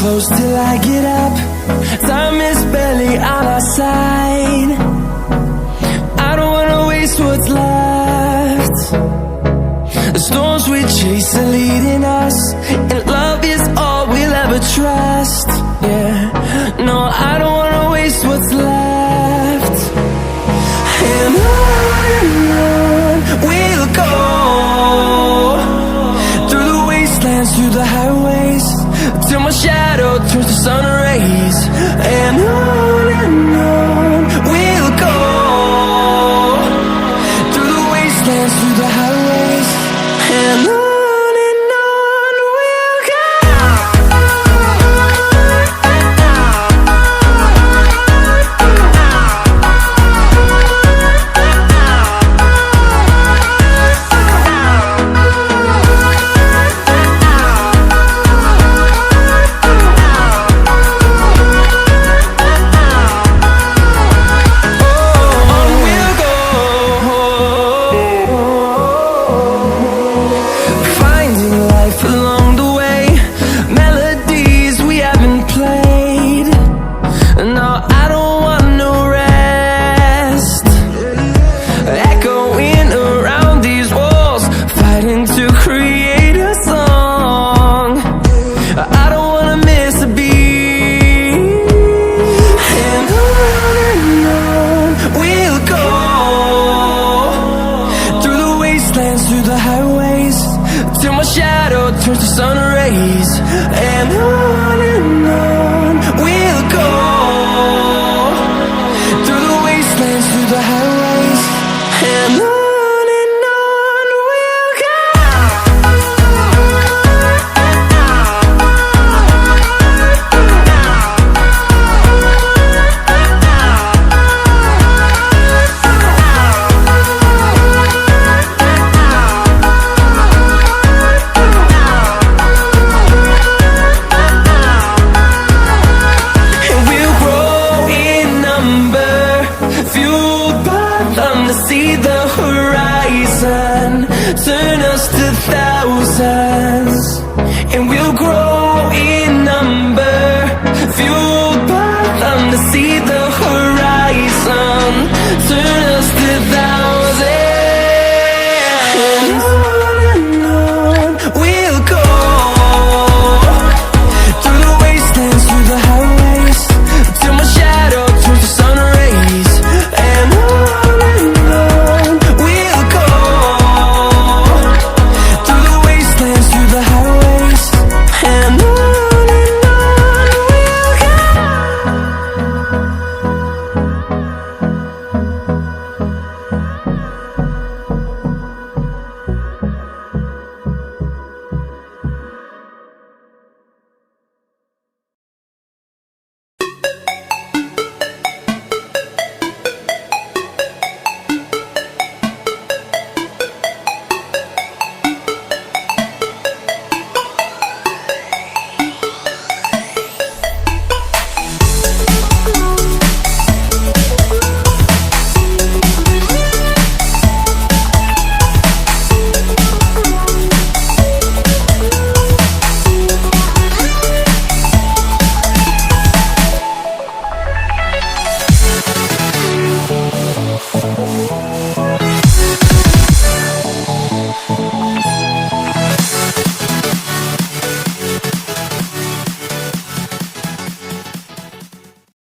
close till I get up. Time is barely on our side. I don't wanna waste what's left. The storms we chase are leading us, and love is all we'll ever trust. Yeah, no, I don't wanna waste what's left. And on we'll go, through the wastelands, through the highways, till my shadow turns to sun rays. And on we'll go, through the wastelands, through the highways, and on. through the highways, till my shadow turns to sun rays. And on we'll go, through the wastelands, through the highways. And on we'll go. See the horizon, turn us to thousands, and we'll grow